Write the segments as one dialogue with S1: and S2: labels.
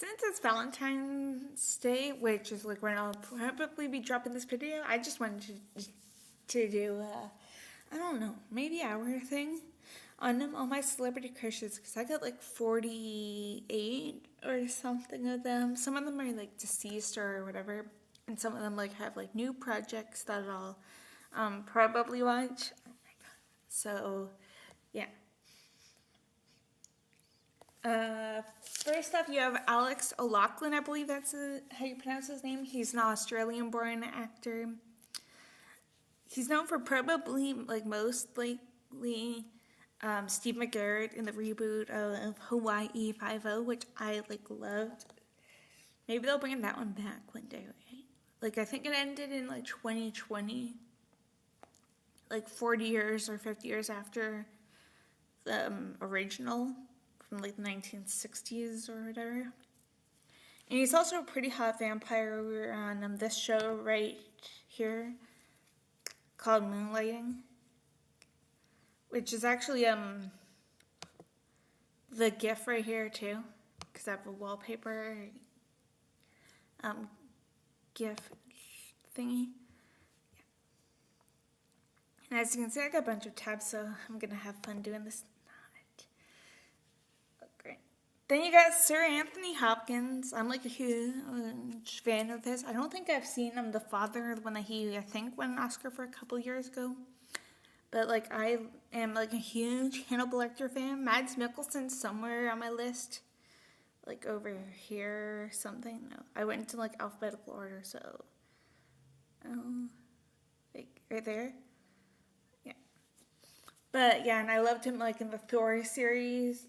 S1: since it's Valentine's Day, which is like when I'll probably be dropping this video, I just wanted to do I don't know, maybe hour thing on all my celebrity crushes, because I got like 48 or something of them. Some of them are like deceased or whatever, and some of them like have like new projects that I'll probably watch. Oh my god! So yeah. First up, you have Alex O'Loughlin, I believe that's how you pronounce his name. He's an Australian-born actor. He's known for probably, like, most likely Steve McGarrett in the reboot of Hawaii Five-0, which I, like, loved. Maybe they'll bring that one back one day, right? Like, I think it ended in, like, 2020. Like, 40 years or 50 years after the original. From like the 1960s or whatever. And he's also a pretty hot vampire over on this show right here called Moonlighting, which is actually the GIF right here too, because I have a wallpaper GIF thingy. Yeah. And as you can see, I got a bunch of tabs, so I'm gonna have fun doing this. Then you got Sir Anthony Hopkins. I'm like a huge fan of his. I don't think I've seen him, The Father, the one that he, I think, won an Oscar for a couple years ago. But like, I am like a huge Hannibal Lecter fan. Mads Mikkelsen's somewhere on my list. Like over here or something. No, I went to like alphabetical order, so. Like right there. Yeah. But yeah, and I loved him like in the Thor series.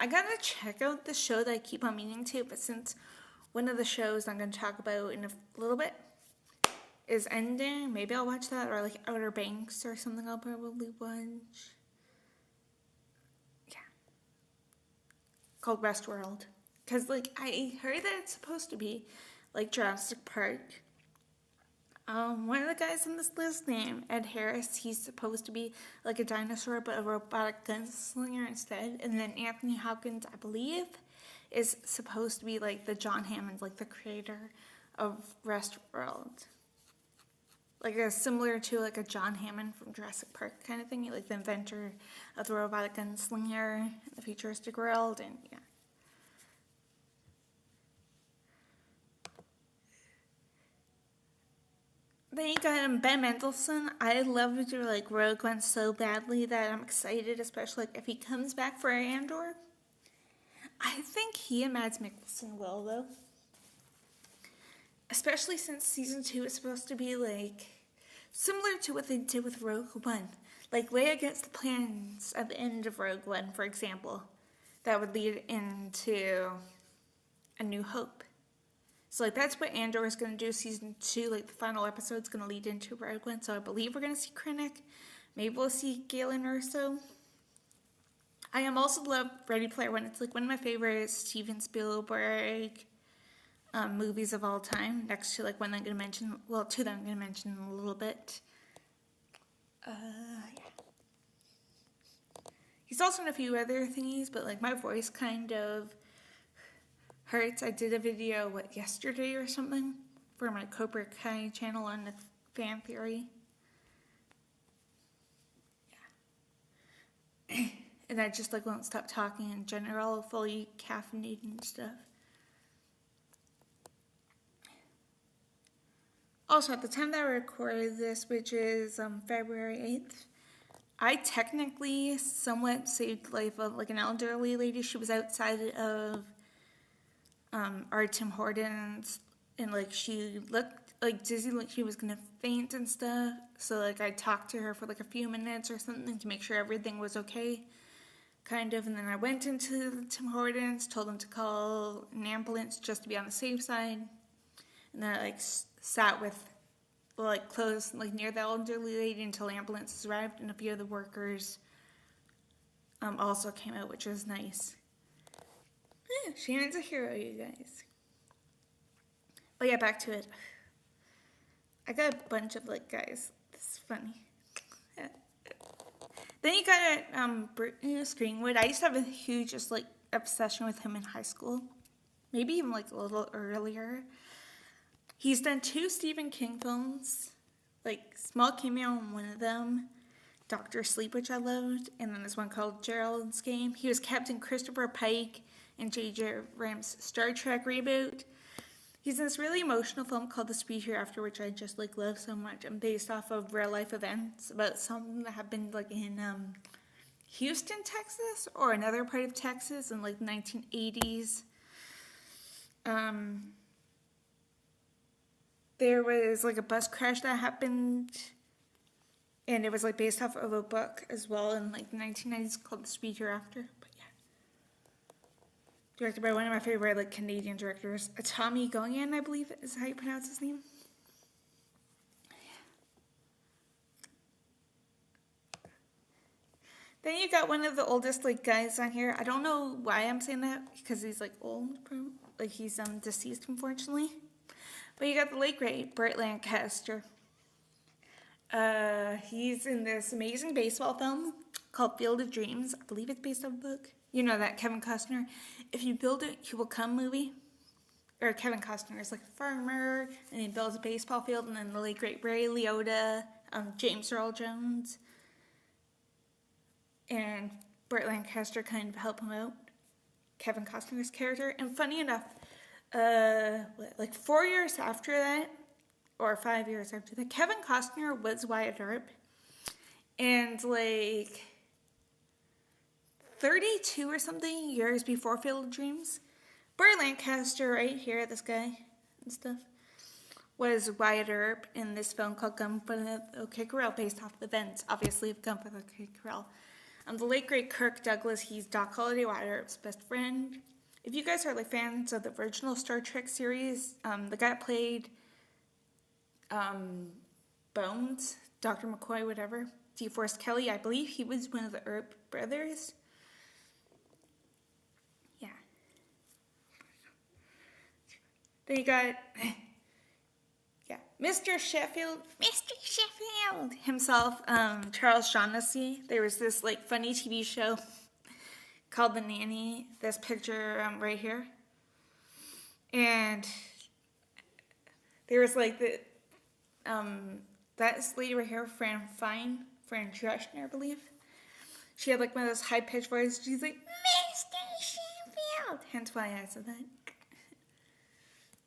S1: I gotta check out the show that I keep on meaning to, but since one of the shows I'm gonna talk about in a little bit is ending, maybe I'll watch that, or like Outer Banks or something I'll probably watch. Yeah. Called Westworld. Because like I heard that it's supposed to be like Jurassic Park. One of the guys on this list named Ed Harris, he's supposed to be like a dinosaur but a robotic gunslinger instead. And then Anthony Hopkins, I believe, is supposed to be like the John Hammond, like the creator of Westworld. Like similar to like a John Hammond from Jurassic Park kind of thing, like the inventor of the robotic gunslinger in the futuristic world, and yeah. Then you got Ben Mendelsohn. I loved like Rogue One so badly that I'm excited, especially like if he comes back for Andor. I think he and Mads Mikkelsen will though. Especially since season 2 is supposed to be like similar to what they did with Rogue One. Like way against the plans at the end of Rogue One, for example. That would lead into A New Hope. So, like, that's what Andor is going to do, season 2. Like, the final episode is going to lead into Rogue One. So, I believe we're going to see Krennic. Maybe we'll see Galen Erso. I also love Ready Player One. It's, like, one of my favorite Steven Spielberg movies of all time. Next to, like, one I'm going to mention. Well, two that I'm going to mention in a little bit. Yeah. He's also in a few other thingies, but, like, my voice kind of hurts. I did a video, yesterday or something, for my Cobra Kai channel on the fan theory. Yeah. And I just, like, won't stop talking in general, fully caffeinated and stuff. Also, at the time that I recorded this, which is February 8th, I technically somewhat saved the life of, like, an elderly lady. She was outside of our Tim Hortons, and like she looked like dizzy, like she was gonna faint and stuff. So like I talked to her for like a few minutes or something to make sure everything was okay, kind of. And then I went into the Tim Hortons, told them to call an ambulance just to be on the safe side. And then I like sat with like close like near the elderly lady until ambulances arrived, and a few of the workers also came out, which was nice. Yeah, Shannon's a hero, you guys. But yeah, back to it. I got a bunch of like guys. This is funny. Yeah. Then you got Brittany Greenwood. I used to have a huge just like obsession with him in high school. Maybe even like a little earlier. He's done 2 Stephen King films, like small cameo in one of them, Dr. Sleep, which I loved, and then this one called Gerald's Game. He was Captain Christopher Pike in J.J. Abrams' Star Trek reboot. He's in this really emotional film called The Speed Hereafter, which I just like love so much, and based off of real life events about something that happened like in Houston, Texas, or another part of Texas in like the 1980s. There was like a bus crash that happened, and it was like based off of a book as well in like the 1990s called The Speed Hereafter. But yeah, directed by one of my favorite like Canadian directors, Tommy Goyan, I believe is how you pronounce his name. Then you got one of the oldest like guys on here. I don't know why I'm saying that because he's like old, like he's deceased unfortunately. But you got the late great Burt Lancaster. He's in this amazing baseball film called Field of Dreams. I believe it's based on a book. You know that Kevin Costner, if you build it, he will come movie. Or Kevin Costner is like a farmer, and he builds a baseball field, and then the late great Ray Liotta, James Earl Jones, and Burt Lancaster kind of help him out. Kevin Costner's character. And funny enough, like 4 years after that, or 5 years after that, Kevin Costner was Wyatt Earp. And like 32 or something years before Field of Dreams, Burt Lancaster, right here, this guy and stuff, was Wyatt Earp in this film called Gun for the OK Corral, based off the events, obviously, of Gun for the OK Corral. The late great Kirk Douglas, he's Doc Holliday, Wyatt Earp's best friend. If you guys are like fans of the original Star Trek series, the guy that played Bones, Dr. McCoy, whatever, DeForest Kelley, I believe he was one of the Earp brothers. Yeah. Then you got, Mr. Sheffield himself, Charles Shaughnessy. There was this like funny TV show called The Nanny. This picture right here, and there was like the that lady right here, Fran Drescher, I believe. She had like one of those high pitched voices. She's like, Mr. Sheffield. Hence why I said that.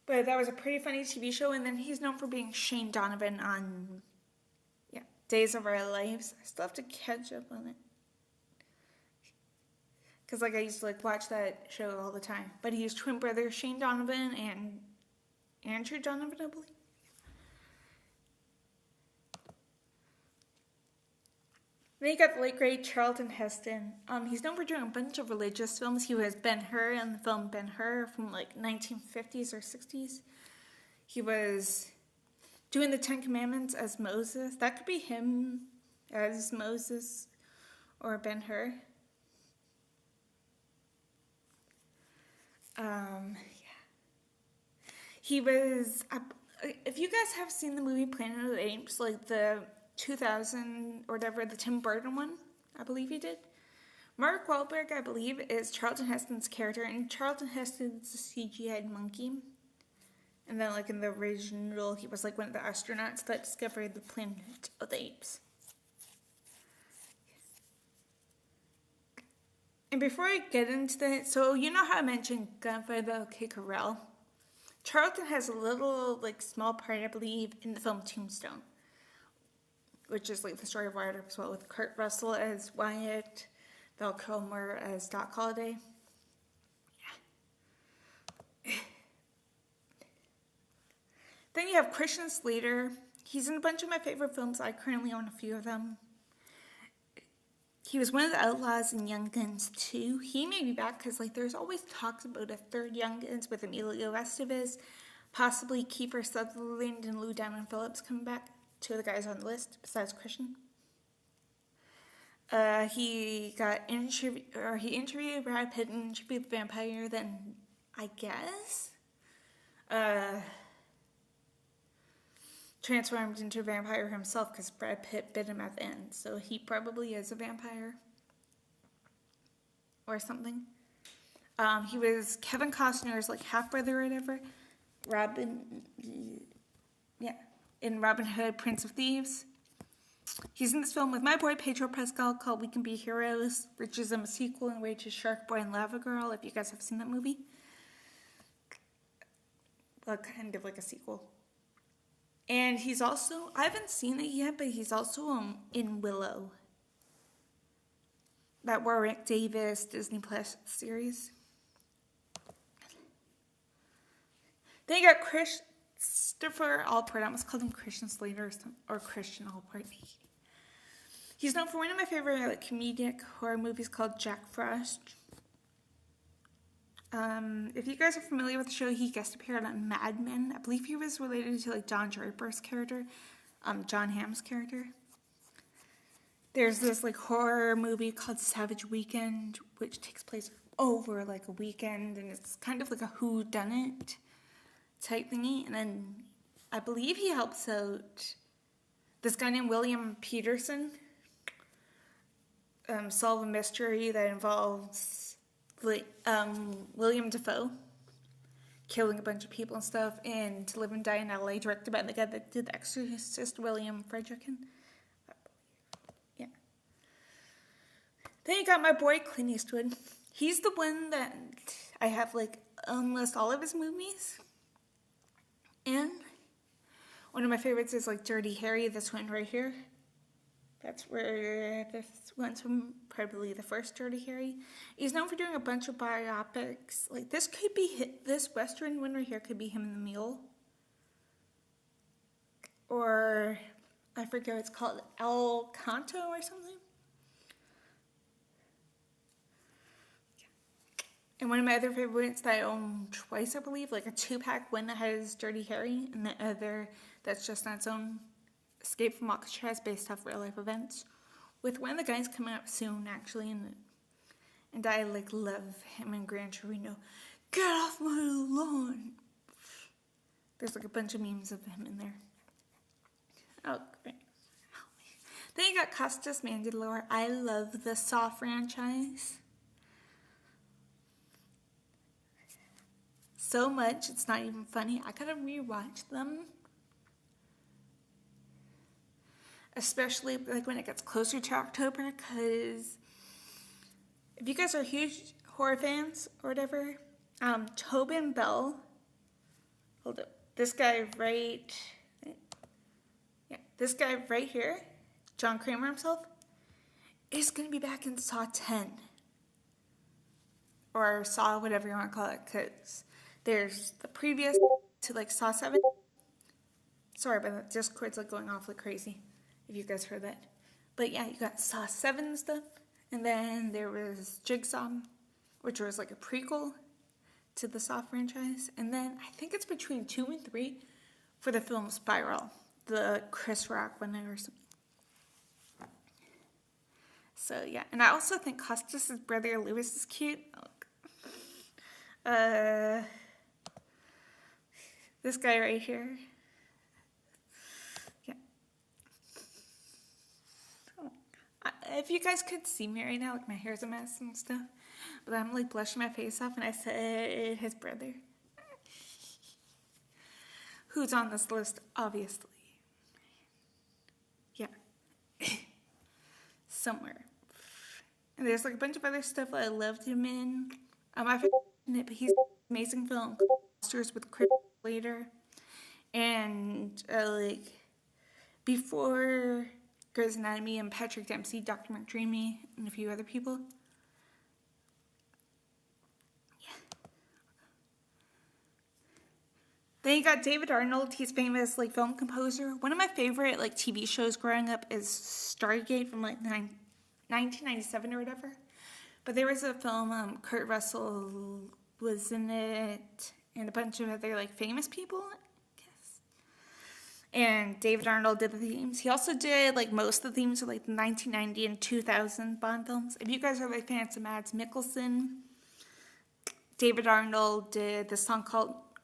S1: But that was a pretty funny TV show, and then he's known for being Shane Donovan on, Days of Our Lives. I still have to catch up on it. Because, like, I used to, like, watch that show all the time. But he's twin brother Shane Donovan and Andrew Donovan, I believe. Then you got the late great Charlton Heston. He's known for doing a bunch of religious films. He was Ben-Hur in the film Ben-Hur from like 1950s or 60s. He was doing the 10 Commandments as Moses. That could be him as Moses or Ben-Hur. He was, if you guys have seen the movie Planet of the Apes, like the 2000 or whatever, the Tim Burton one, I believe he did. Mark Wahlberg, I believe, is Charlton Heston's character, and Charlton Heston's a CGI monkey. And then, like, in the original, he was, like, one of the astronauts that discovered the Planet of the Apes. And before I get into that, so you know how I mentioned Gun for the OK Corral? Charlton has a little, like, small part, I believe, in the film Tombstone, which is like the story of Wyatt Earp as well, with Kurt Russell as Wyatt, Val Kilmer as Doc Holliday. Yeah. Then you have Christian Slater. He's in a bunch of my favorite films. I currently own a few of them. He was one of the outlaws in Young Guns 2. He may be back because like there's always talks about a third Young Guns with Emilio Estevez, possibly Kiefer Sutherland and Lou Diamond Phillips coming back. 2 of the guys on the list besides Christian. He interviewed Brad Pitt and interviewed the vampire. Then I guess transformed into a vampire himself because Brad Pitt bit him at the end. So he probably is a vampire or something. He was Kevin Costner's like half brother or whatever. Robin, yeah, in Robin Hood, Prince of Thieves. He's in this film with my boy Pedro Pascal called We Can Be Heroes, which is a sequel in a way to Shark Boy and Lava Girl, if you guys have seen that movie. Well, kind of like a sequel. And he's also, I haven't seen it yet, but he's also in Willow. That Warwick Davis Disney Plus series. Then you got Christopher Allport. I almost called him Christian Slater or Christian Allport. He's known for one of my favorite like comedic horror movies called Jack Frost. If you guys are familiar with the show, he guest appeared on Mad Men. I believe he was related to like Don Draper's character, John Hamm's character. There's this like horror movie called Savage Weekend, which takes place over like a weekend, and it's kind of like a whodunit type thingy. And then I believe he helps out this guy named William Peterson solve a mystery that involves William Dafoe killing a bunch of people and stuff, and To Live and Die in LA, directed by the guy that did The Exorcist, William Friedkin. Yeah. Then you got my boy Clint Eastwood. He's the one that I have like almost all of his movies. And one of my favorites is like Dirty Harry, this one right here. That's where this one's from, probably the first Dirty Harry. He's known for doing a bunch of biopics. Like this could be, this Western one right here could be him and the Mule. Or, I forget what it's called, El Canto or something. And one of my other favorites that I own twice, I believe, like a 2-pack, one that has Dirty Harry and the other that's just on its own, Escape from Alcatraz, based off real life events, with one of the guys coming up soon actually, and I like love him and Gran Torino. Get off my lawn. There's like a bunch of memes of him in there. Oh great. Then you got Costas Mandylor. I love the Saw franchise so much it's not even funny. I gotta rewatch them, especially like when it gets closer to October, because if you guys are huge horror fans or whatever, Tobin Bell, hold up, this guy right here, John Kramer himself, is going to be back in Saw 10, or Saw whatever you want to call it, because there's the previous to like Saw 7. Sorry, but the Discord's like going off like crazy, if you guys heard that. But yeah, you got Saw 7 and stuff. And then there was Jigsaw, which was like a prequel to the Saw franchise. And then I think it's between 2 and 3 for the film Spiral, the Chris Rock one or something. So yeah, and I also think Costas' brother Lewis is cute. This guy right here. If you guys could see me right now, like my hair's a mess and stuff, but I'm like blushing my face off, and I said his brother, who's on this list, obviously. Yeah. Somewhere. And there's like a bunch of other stuff that I loved him in. My favorite, but he's an amazing film, Monsters with Chris Slater, and like before Grey's Anatomy and Patrick Dempsey, Documentary Me, and a few other people. Yeah. Then you got David Arnold. He's famous like film composer. One of my favorite like TV shows growing up is Stargate from like 1997 or whatever. But there was a film, Kurt Russell was in it, and a bunch of other like famous people. And David Arnold did the themes. He also did like most of the themes of like the 1990 and 2000 Bond films. If you guys are like fans of Mads Mikkelsen, David Arnold did the song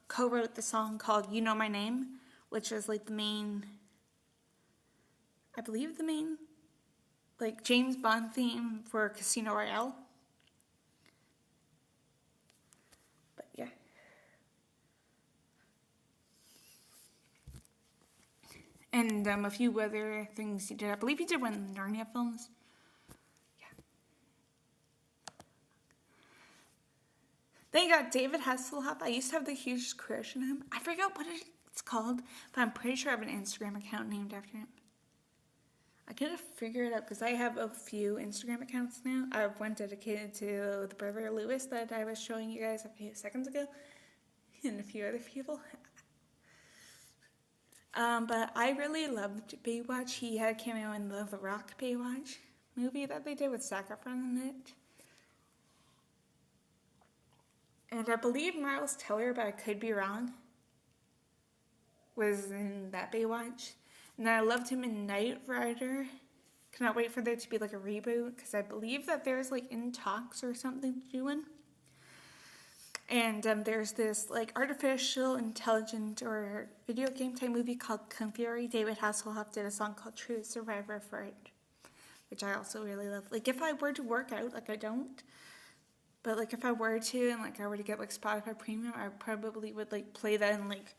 S1: co-wrote the song called You Know My Name, which is like the main, I believe the main like James Bond theme for Casino Royale. And a few other things he did. I believe he did one of the Narnia films. Yeah. Then you got David Hasselhoff. I used to have the hugest crush on him. I forgot what it's called, but I'm pretty sure I have an Instagram account named after him. I gotta figure it out because I have a few Instagram accounts now. I have one dedicated to the brother Lewis that I was showing you guys a few seconds ago, and a few other people. But I really loved Baywatch. He had a cameo in the Rock Baywatch movie that they did with Zac Efron in it. And I believe Miles Teller, but I could be wrong, was in that Baywatch. And I loved him in Knight Rider. Cannot wait for there to be like a reboot, because I believe that there's like in talks or something to do one. And there's this like artificial intelligent or video game type movie called Kung Fury. David Hasselhoff did a song called True Survivor for it, which I also really love. Like if I were to work out, like I don't, but like if I were to and like I were to get like Spotify Premium, I probably would like play that and like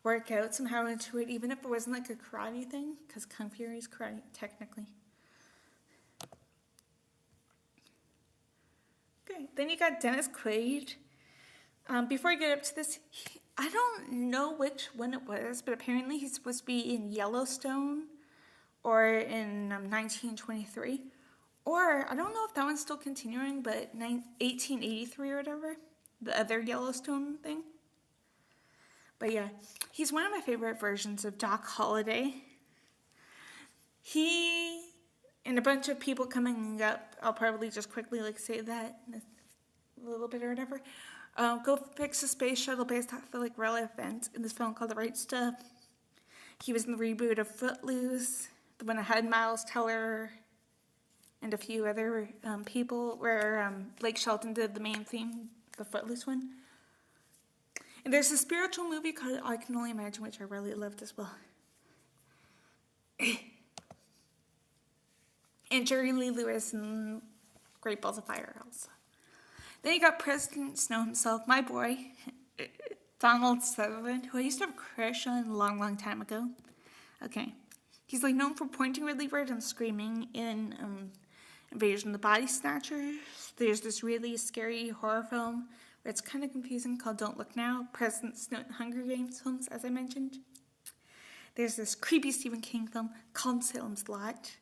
S1: work out somehow into it, even if it wasn't like a karate thing, because Kung Fury is karate technically. Okay, then you got Dennis Quaid. Before I get up to this, I don't know which one it was, but apparently he's supposed to be in Yellowstone or in 1923. Or, I don't know if that one's still continuing, but 1883 or whatever, the other Yellowstone thing. But yeah, he's one of my favorite versions of Doc Holliday. He and a bunch of people coming up, I'll probably just quickly like say that in a little bit or whatever. Go fix a space shuttle based off of like real events in this film called The Right Stuff. He was in the reboot of Footloose, the one that had Miles Teller and a few other people, where Blake Shelton did the main theme, the Footloose one. And there's a spiritual movie called I Can Only Imagine, which I really loved as well. And Jerry Lee Lewis and Great Balls of Fire also. Then you got President Snow himself, my boy, Donald Sutherland, who I used to have a crush on a long, long time ago. Okay. He's like known for pointing really weird and screaming in Invasion of the Body Snatchers. There's this really scary horror film where it's kind of confusing called Don't Look Now. President Snow and Hunger Games films, as I mentioned. There's this creepy Stephen King film called Salem's Lot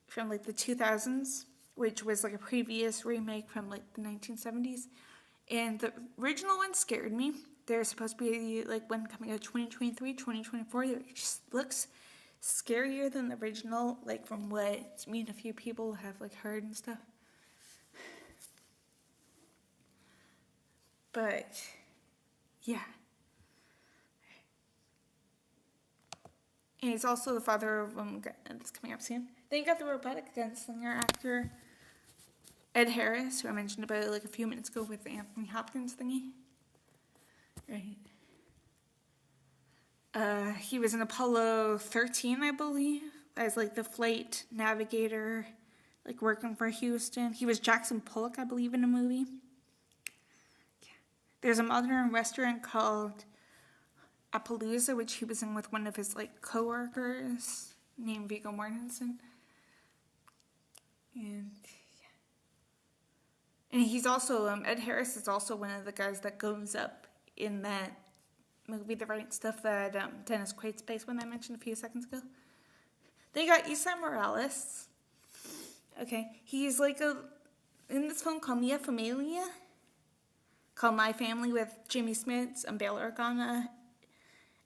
S1: from like the 2000s. Which was like a previous remake from like the 1970s. And the original one scared me. There's supposed to be like one coming out 2023, 2024. It just looks scarier than the original, like from what me and a few people have like heard and stuff. But yeah. And he's also the father of that's coming up soon. Then you got the robotic gunslinger actor Ed Harris, who I mentioned about like a few minutes ago with the Anthony Hopkins thingy. Right. He was in Apollo 13, I believe, as like the flight navigator, like working for Houston. He was Jackson Pollock, I believe, in a movie. Yeah. There's a modern restaurant called Appaloosa, which he was in with one of his like co-workers named Viggo Mortensen. And he's also, Ed Harris is also one of the guys that goes up in that movie, The Right Stuff, that Dennis Quaid's based when I mentioned a few seconds ago. Then you got Isa Morales. Okay, he's like in this film called Mia Familia, called My Family with Jimmy Smits and Bail Organa,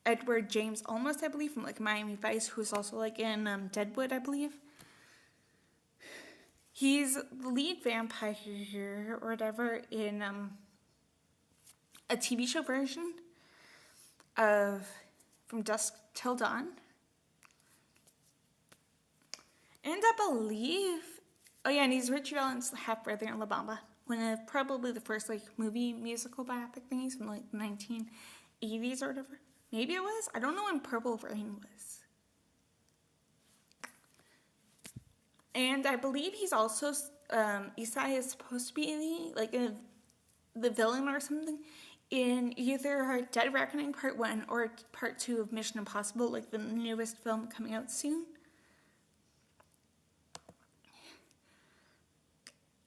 S1: Edward James Olmos, I believe, from like Miami Vice, who's also like in Deadwood, I believe. He's the lead vampire or whatever in a TV show version of From Dusk Till Dawn. And I believe, oh yeah, and he's Richie Valens' half-brother in La Bamba. One of probably the first like movie musical biopic thingies from like the 1980s or whatever. Maybe it was. I don't know when Purple Rain was. And I believe he's also, Isai is supposed to be like the villain or something in either Dead Reckoning Part 1 or Part 2 of Mission Impossible, like the newest film coming out soon.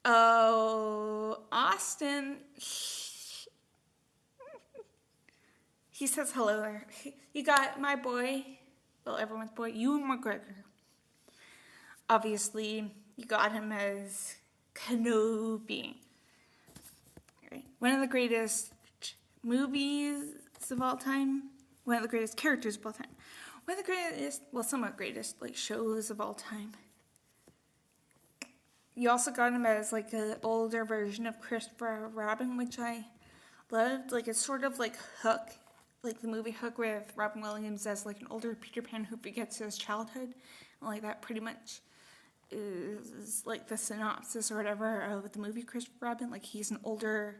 S1: Oh, Austin, he says hello there. You got my boy, well, everyone's boy, Ewan McGregor. Obviously, you got him as Kenobi. Right. One of the greatest movies of all time. One of the greatest characters of all time. One of the greatest, well, somewhat greatest, like, shows of all time. You also got him as, like, an older version of Christopher Robin, which I loved. Like, it's sort of like Hook, like the movie Hook with Robin Williams as, like, an older Peter Pan who forgets his childhood. And, like, that pretty much is, like, the synopsis or whatever of the movie Christopher Robin. Like, he's an older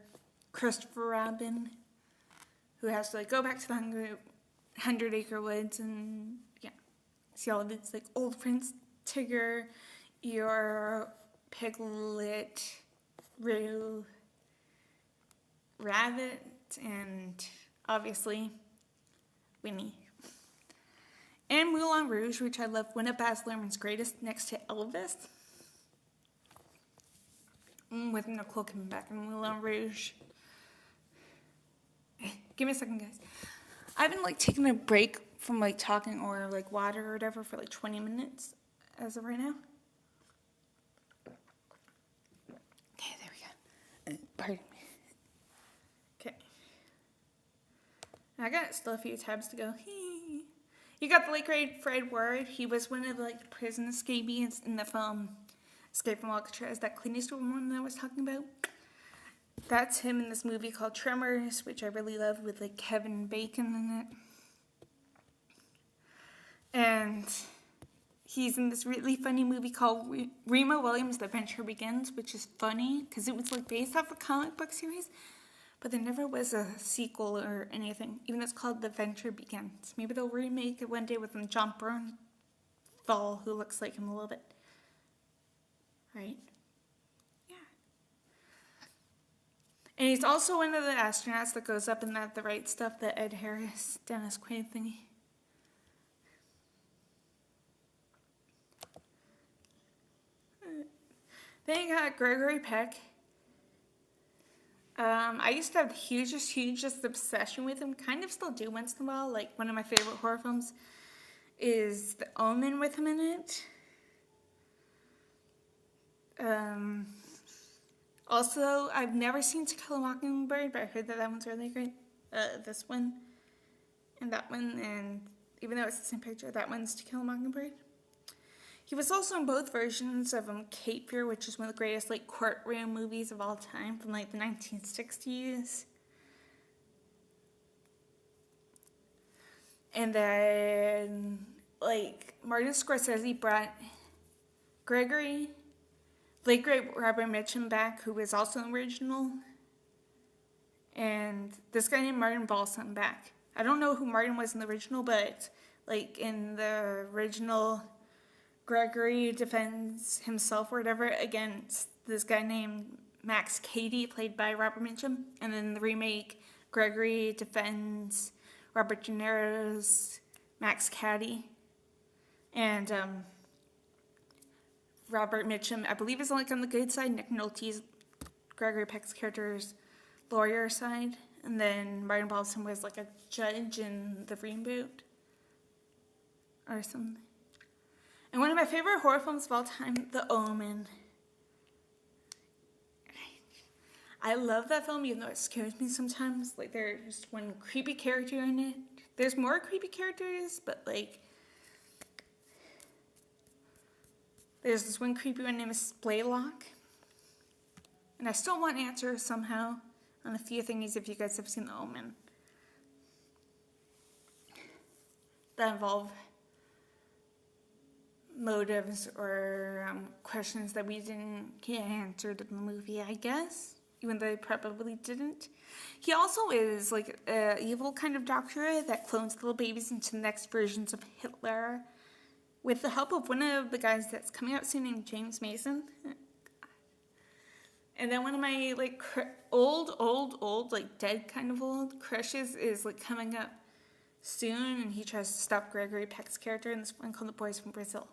S1: Christopher Robin who has to, like, go back to the 100-acre woods and, yeah, see all of its, like, old Prince Tigger, your Piglet, Roo, Rabbit, and obviously Winnie. And Moulin Rouge, which I love, one of Baz Luhrmann's greatest, next to Elvis. With Nicole coming back in Moulin Rouge. Give me a second, guys. I've been, like, taking a break from, like, talking or, like, water or whatever for, like, 20 minutes as of right now. Okay, there we go. Pardon me. Okay. I got still a few tabs to go. You got the late great Fred Ward. He was one of the, like, prison escapees in the film Escape from Alcatraz, that Clint Eastwood one that I was talking about. That's him in this movie called Tremors, which I really love, with, like, Kevin Bacon in it. And he's in this really funny movie called Remo Williams' The Adventure Begins, which is funny because it was, like, based off a comic book series, but there never was a sequel or anything, even though it's called The Adventure Begins. Maybe they'll remake it one day with John Bernthal, who looks like him a little bit. Right? Yeah. And he's also one of the astronauts that goes up in that The Right Stuff, the Ed Harris, Dennis Quaid thingy. Then you got Gregory Peck. I used to have the hugest obsession with him. Kind of still do once in a while. Like, one of my favorite horror films is The Omen with him in it. Also, I've never seen To Kill a Mockingbird, but I heard that one's really great. This one and that one, and even though it's the same picture, that one's To Kill a Mockingbird. He was also in both versions of Cape Fear, which is one of the greatest, like, courtroom movies of all time from, like, the 1960s. And then, like, Martin Scorsese brought Gregory, late great Robert Mitchum, back, who was also in the original. And this guy named Martin Balsam back. I don't know who Martin was in the original, but, like, in the original, Gregory defends himself or whatever against this guy named Max Cady, played by Robert Mitchum. And then the remake, Gregory defends Robert De Niro's Max Cady. And Robert Mitchum, I believe, is, like, on the good side. Nick Nolte's, Gregory Peck's character's lawyer side. And then Martin Balsam was, like, a judge in the reboot or something. And one of my favorite horror films of all time, The Omen. I love that film, even though it scares me sometimes. Like, there's one creepy character in it. There's more creepy characters, but, like, there's this one creepy one named Splaylock. And I still want answers somehow on a few things if you guys have seen The Omen that involve motives or questions that we didn't get answered in the movie, I guess, even though they probably didn't. He also is, like, an evil kind of doctor that clones little babies into the next versions of Hitler with the help of one of the guys that's coming out soon named James Mason. And then one of my like old, like dead kind of old crushes is like coming up soon, and he tries to stop Gregory Peck's character in this one called The Boys from Brazil.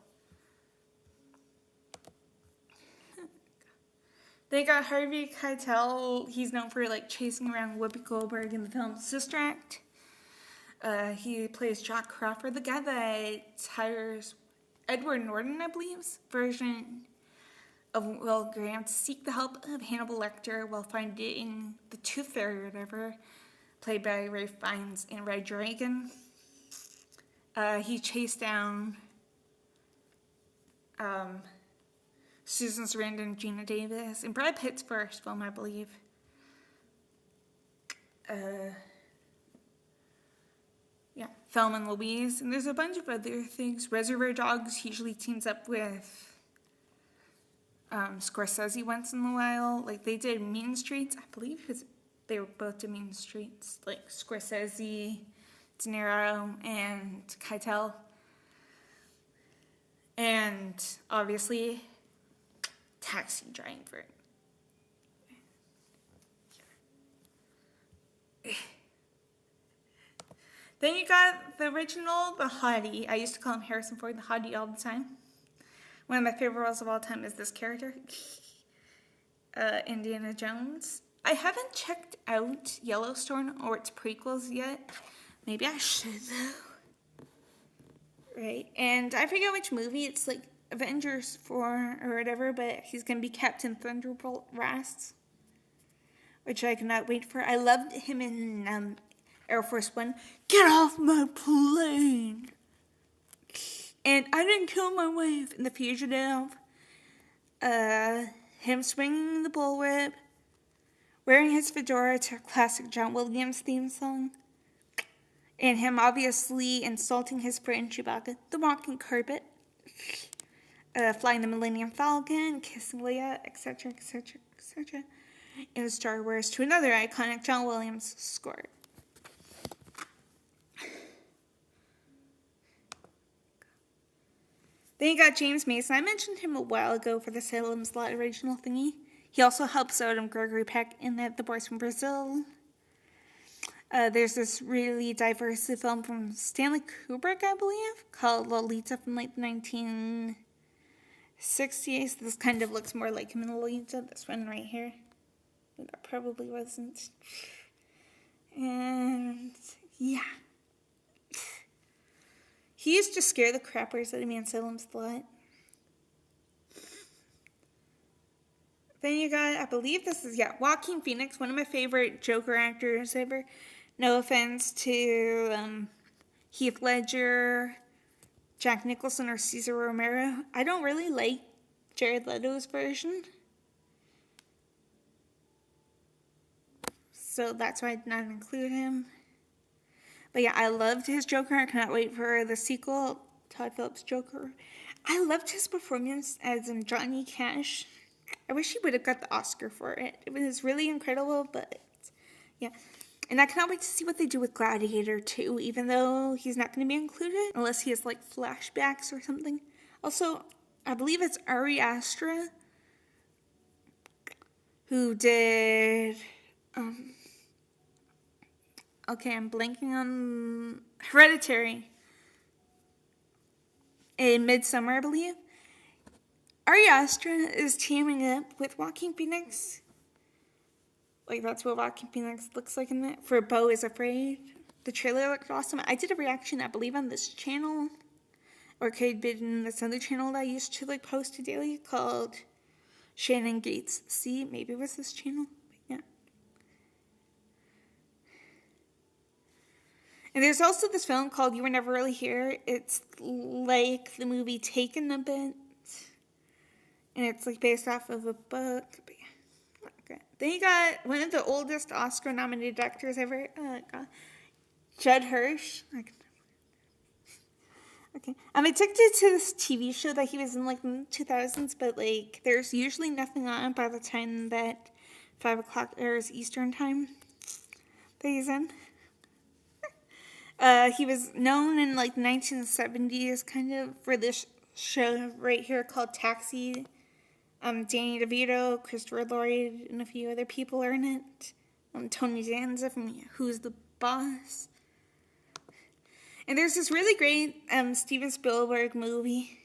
S1: They got Harvey Keitel. He's known for like chasing around Whoopi Goldberg in the film Sister Act. He plays Jack Crawford, the guy that hires Edward Norton, I believe's version of Will Graham to seek the help of Hannibal Lecter while finding the Tooth Fairy or whatever, played by Ralph Fiennes and Red Dragon. He chased down Susan Sarandon and Gina Davis in Brad Pitt's first film, I believe. Thelma and Louise, and there's a bunch of other things. Reservoir Dogs usually teams up with Scorsese once in a while. Like they did Mean Streets, I believe, because they were both to Mean Streets. Like Scorsese, De Niro, and Keitel. And obviously, Taxi Driver. Then you got the original, the hottie. I used to call him Harrison Ford, the hottie, all the time. One of my favorite roles of all time is this character, Indiana Jones. I haven't checked out Yellowstone or its prequels yet. Maybe I should, though. Right, and I forget which movie. It's like Avengers 4 or whatever, but he's going to be Captain Thunderbolt Ross, which I cannot wait for. I loved him in Air Force One. Get off my plane! And I didn't kill my wife in The Fugitive. Him swinging the bullwhip, wearing his fedora to a classic John Williams theme song, and him obviously insulting his friend Chewbacca, the walking carpet, flying the Millennium Falcon, kissing Leia, etc., etc., etc., in Star Wars to another iconic John Williams score. Then you got James Mason. I mentioned him a while ago for the Salem's Lot original thingy. He also helps out Gregory Peck in The Boys from Brazil. There's this really diverse film from Stanley Kubrick, I believe, called Lolita from like the 1960s. This kind of looks more like him in Lolita. This one right here. That probably wasn't. And yeah. He used to scare the crappers out of me in Salem's Lot. Then you got, I believe this is, Joaquin Phoenix, one of my favorite Joker actors ever. No offense to Heath Ledger, Jack Nicholson, or Cesar Romero. I don't really like Jared Leto's version. So that's why I did not include him. But yeah, I loved his Joker. I cannot wait for the sequel, Todd Phillips' Joker. I loved his performance as Johnny Cash. I wish he would have got the Oscar for it. It was really incredible, but yeah. And I cannot wait to see what they do with Gladiator 2, even though he's not going to be included, unless he has like flashbacks or something. Also, I believe it's Ari Aster who did... Okay, I'm blanking on Hereditary. In Midsummer, I believe. Ari Aster is teaming up with Joaquin Phoenix. Like, that's what Joaquin Phoenix looks like in that. For Beau is Afraid. The trailer looked awesome. I did a reaction, I believe, on this channel. Or it could have been this other channel that I used to, like, post daily called Shannon Gates. See, maybe it was this channel. And there's also this film called You Were Never Really Here. It's like the movie Taken a bit. And it's like based off of a book. But yeah. Okay. Then you got one of the oldest Oscar-nominated actors ever. Judd Hirsch. Okay. I'm addicted to this TV show that he was in like in the 2000s. But like there's usually nothing on by the time that 5 o'clock airs Eastern time that he's in. He was known in like the 1970s kind of for this show right here called Taxi Danny DeVito, Christopher Lloyd, and a few other people are in it. Tony Danza from Who's the Boss. And there's this really great Steven Spielberg movie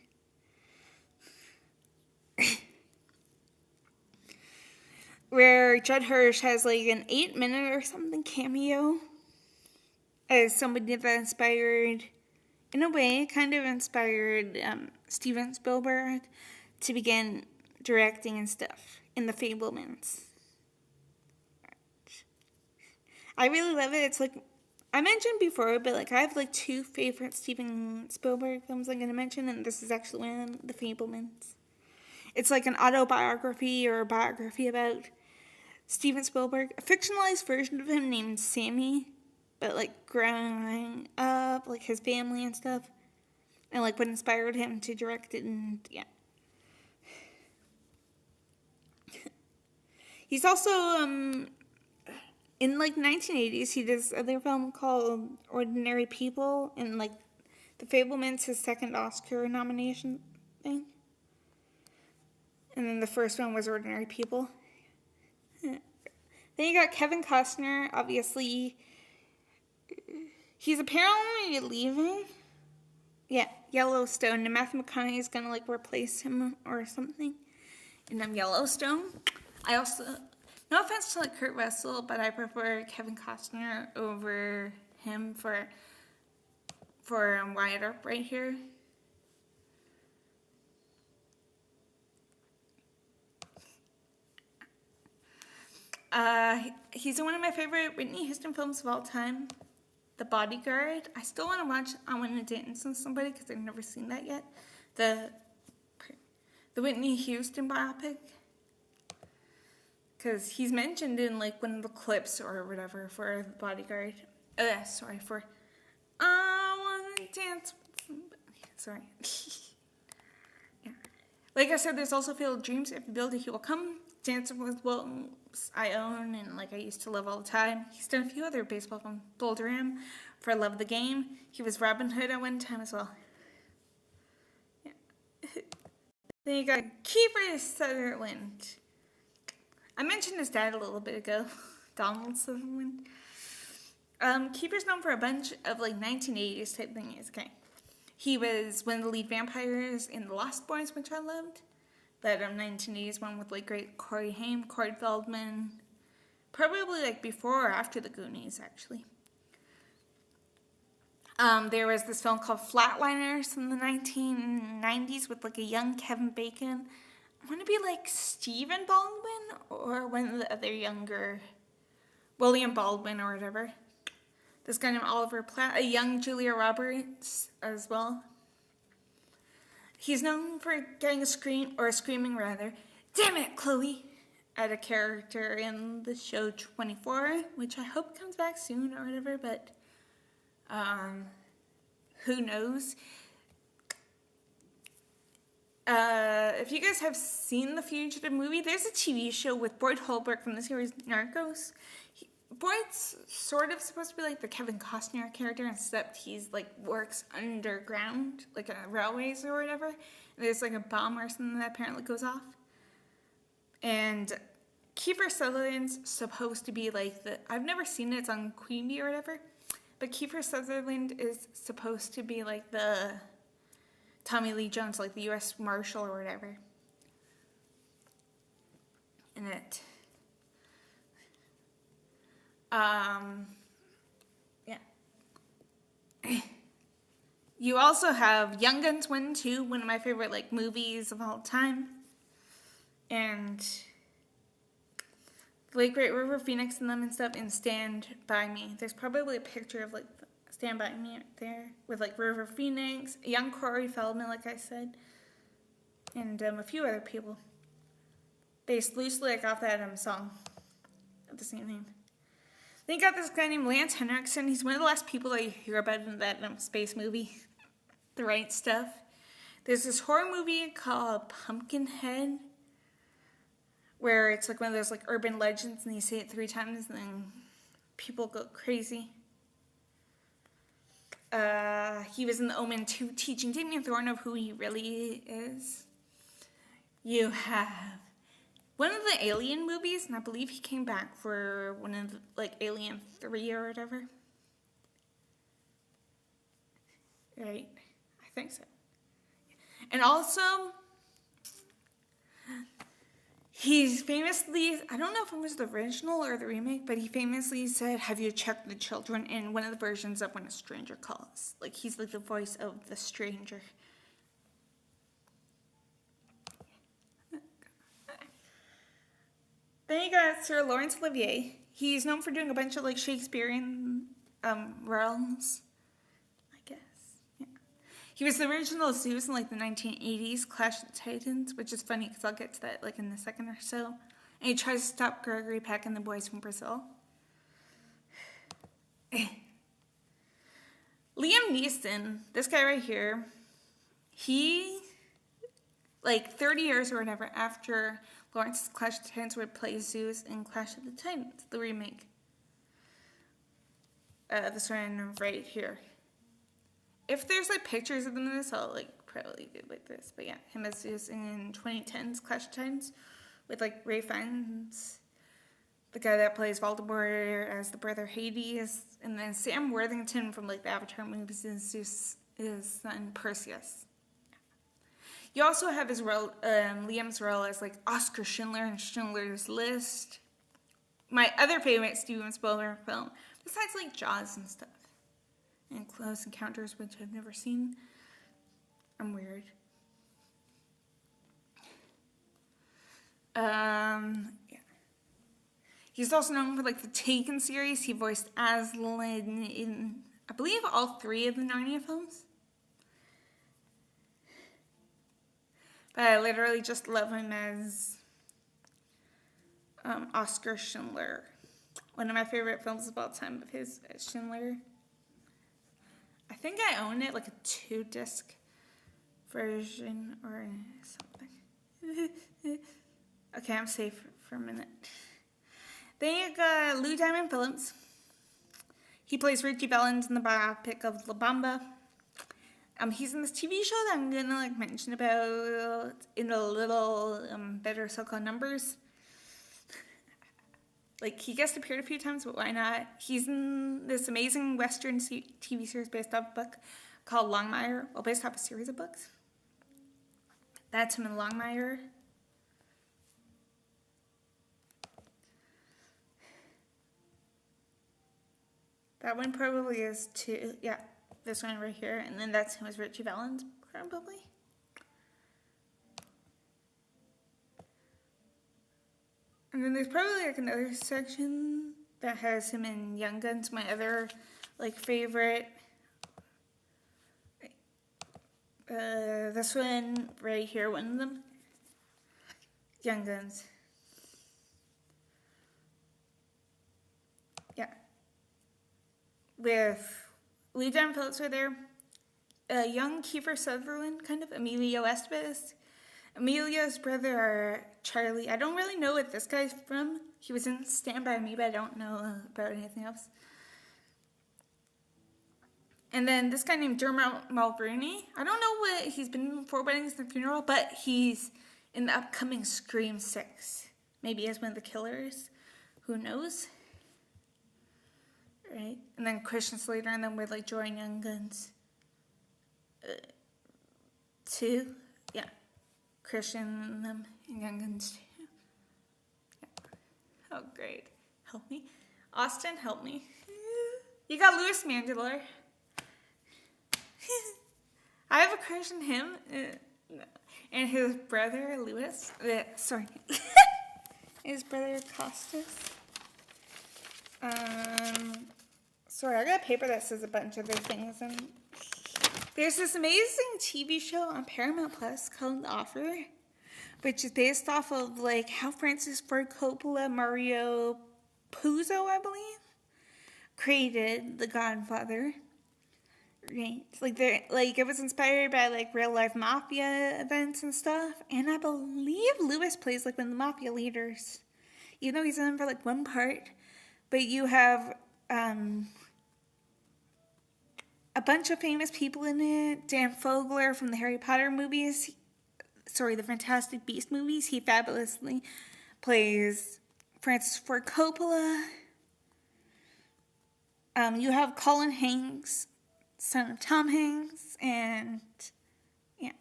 S1: where Judd Hirsch has like an 8-minute or something cameo as somebody that inspired, in a way, kind of inspired Steven Spielberg to begin directing and stuff in The Fabelmans. I really love it. It's like, I mentioned before, but like I have like 2 favorite Steven Spielberg films I'm going to mention, and this is actually one of them, The Fabelmans. It's like an autobiography or a biography about Steven Spielberg, a fictionalized version of him named Sammy, but like growing up, like his family and stuff, and like what inspired him to direct it, and yeah. He's also, in like 1980s, he did this other film called Ordinary People, and like The Fabelmans, his second Oscar nomination thing. And then the first one was Ordinary People. Then you got Kevin Costner, obviously. He's apparently leaving. Yeah, Yellowstone. And Matthew McConaughey is going to like replace him or something in Yellowstone. I also, no offense to like Kurt Russell, but I prefer Kevin Costner over him for Wyatt Earp right here. He's in one of my favorite Whitney Houston films of all time, The Bodyguard. I still want to watch I Want to Dance with Somebody because I've never seen that yet. The Whitney Houston biopic. Because he's mentioned in like one of the clips or whatever for The Bodyguard. For I Want to Dance with Somebody. Sorry. Yeah. Like I said, there's also Field of Dreams. If you build it, he will come. Dancing with Wolves, I own, and like I used to love all the time. He's done a few other baseball films. Boulder Ram, For Love of the Game. He was Robin Hood at one time as well. Yeah. Then you got Kiefer Sutherland. I mentioned his dad a little bit ago, Donald Sutherland. Kiefer's known for a bunch of like 1980s type things. Okay, he was one of the lead vampires in The Lost Boys, which I loved. That 1980s one with like great Corey Haim, Corey Feldman, probably like before or after the Goonies actually. There was this film called Flatliners in the 1990s with like a young Kevin Bacon. I want to be like Stephen Baldwin or one of the other younger, William Baldwin or whatever. This guy named Oliver Platt, a young Julia Roberts as well. He's known for getting screaming rather, "Damn it, Chloe," at a character in the show 24, which I hope comes back soon or whatever, but who knows. If you guys have seen the Fugitive movie, there's a TV show with Boyd Holbrook from the series Narcos. Boyd's sort of supposed to be like the Kevin Costner character, except he's like works underground, like at railways or whatever. And there's like a bomb or something that apparently goes off. And Kiefer Sutherland's supposed to be like I've never seen it, it's on Queen Bee or whatever, but Kiefer Sutherland is supposed to be like the Tommy Lee Jones, like the U.S. Marshal or whatever. In it. Yeah. You also have Young Guns 1 and 2, one of my favorite like movies of all time. And the late great River Phoenix and them and stuff, and Stand By Me. There's probably a picture of like Stand By Me right there with like River Phoenix, young Corey Feldman, like I said, and a few other people. Based loosely like off that song of the same name. Then you got this guy named Lance Henriksen. He's one of the last people that you hear about in that space movie, The Right Stuff. There's this horror movie called Pumpkinhead, where it's like one of those like urban legends, and you say it 3 times, and then people go crazy. He was in The Omen 2, teaching Damien Thorne of who he really is. You have one of the Alien movies, and I believe he came back for one of the, like, Alien 3 or whatever. Right? I think so. And also, he's famously, I don't know if it was the original or the remake, but he famously said, "Have you checked the children?" in one of the versions of When a Stranger Calls. Like, he's like the voice of the stranger. Then you got Sir Laurence Olivier. He's known for doing a bunch of like Shakespearean realms, I guess. Yeah. He was the original Zeus in like the 1980s Clash of the Titans, which is funny because I'll get to that like in a second or so. And he tries to stop Gregory Peck and the boys from Brazil. Liam Neeson, this guy right here, he, like 30 years or whatever after Lawrence's Clash of the Titans, would play Zeus in Clash of the Titans, the remake. This one right here. If there's like pictures of them in this, I'll like probably do like this. But yeah, him as Zeus in 2010's Clash of Titans with like Ray Fiennes, the guy that plays Voldemort as the brother Hades, and then Sam Worthington from like the Avatar movies is Zeus' son Perseus. You also have his role, Liam's role as like Oscar Schindler in Schindler's List. My other favorite Steven Spielberg film, besides like Jaws and stuff, and Close Encounters, which I've never seen. I'm weird. Yeah. He's also known for like the Taken series. He voiced Aslan in, I believe, all 3 of the Narnia films. But I literally just love him as Oscar Schindler. One of my favorite films of all time of his is Schindler. I think I own it, like a 2-disc version or something. Okay, I'm safe for a minute. Then you got Lou Diamond Phillips. He plays Richie Valens in the biopic of La Bamba. He's in this TV show that I'm gonna like mention about in a little Better So-Called Numbers. Like, he guest appeared a few times, but why not? He's in this amazing Western TV series based off a book called Longmire. Well, based off a series of books. That's him in Longmire. That one probably is too, yeah, this one right here. And then that's him as Richie Valens, probably. And then there's probably like another section that has him in Young Guns, my other like favorite. This one right here, one of them. Young Guns. Yeah. With Lee John Phillips right there. Young Kiefer Sutherland, kind of. Emilio Estevez. Emilio's brother, Charlie. I don't really know what this guy's from. He was in Stand By Me, but I don't know about anything else. And then this guy named Dermot Mulroney. I don't know what he's been in for Weddings and Funeral, but he's in the upcoming Scream 6. Maybe as one of the killers. Who knows? Right? And then Christian Slater, and then with like Joy and Young Guns 2. Yeah. Christian and Young Guns 2. Yeah. Oh, great. Help me. Austin, help me. You got Louis Mandylor. I have a crush on him. And his brother, Louis. Sorry. His brother, Costas. Sorry, I got a paper that says a bunch of other things. And there's this amazing TV show on Paramount Plus called The Offer, which is based off of like how Francis Ford Coppola, Mario Puzo, I believe, created The Godfather. Right, like it was inspired by like real life mafia events and stuff, and I believe Louis plays like one of the mafia leaders, even though he's in for like one part. But you have a bunch of famous people in it. Dan Fogler from the Harry Potter movies. the Fantastic Beast movies. He fabulously plays Francis Ford Coppola. You have Colin Hanks, son of Tom Hanks, and yeah.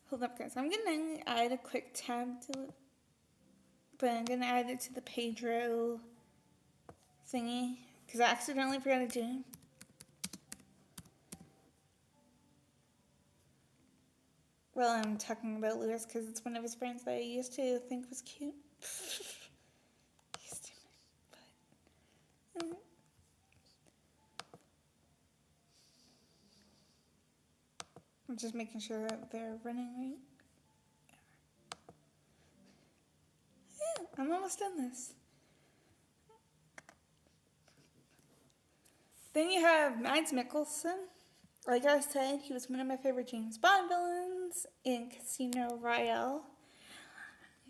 S1: Hold up, guys. I'm gonna add a quick tab to it, but I'm gonna add it to the Pedro thingy because I accidentally forgot to do it. Well, I'm talking about Lewis because it's one of his friends that I used to think was cute. I'm just making sure that they're running right. Yeah, I'm almost done this. Then you have Mads Mikkelsen. Like I said, he was one of my favorite James Bond villains in Casino Royale.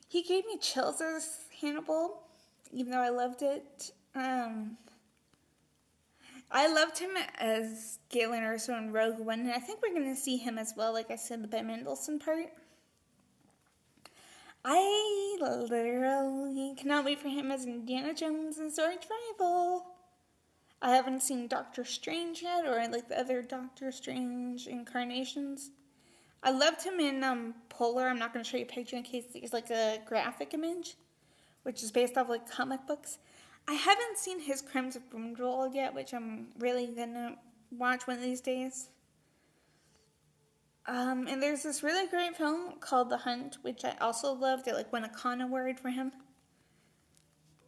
S1: He gave me chills as Hannibal, even though I loved it. I loved him as Galen Erso in Rogue One, and I think we're going to see him as well, like I said, the Ben Mendelsohn part. I literally cannot wait for him as Indiana Jones and Sword's Rival. I haven't seen Doctor Strange yet, or like the other Doctor Strange incarnations. I loved him in Polar. I'm not going to show you a picture in case there's like a graphic image, which is based off like comic books. I haven't seen his Crimes of Grindelwald yet, which I'm really going to watch one of these days. And there's this really great film called The Hunt, which I also loved. It like won a Con Award for him.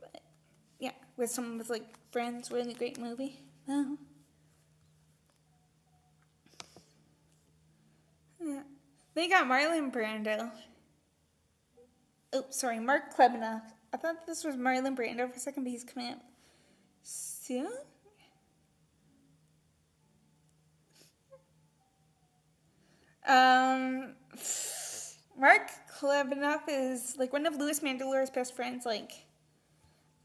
S1: But, yeah, with someone with like friends, really great movie. Oh. Yeah. They got Marlon Brando. Oh, sorry, Mark Klebanoff. I thought this was Marlon Brando for a second, but he's coming up soon. Mark Klebanoff is like one of Louis Mandylor's best friends. Like,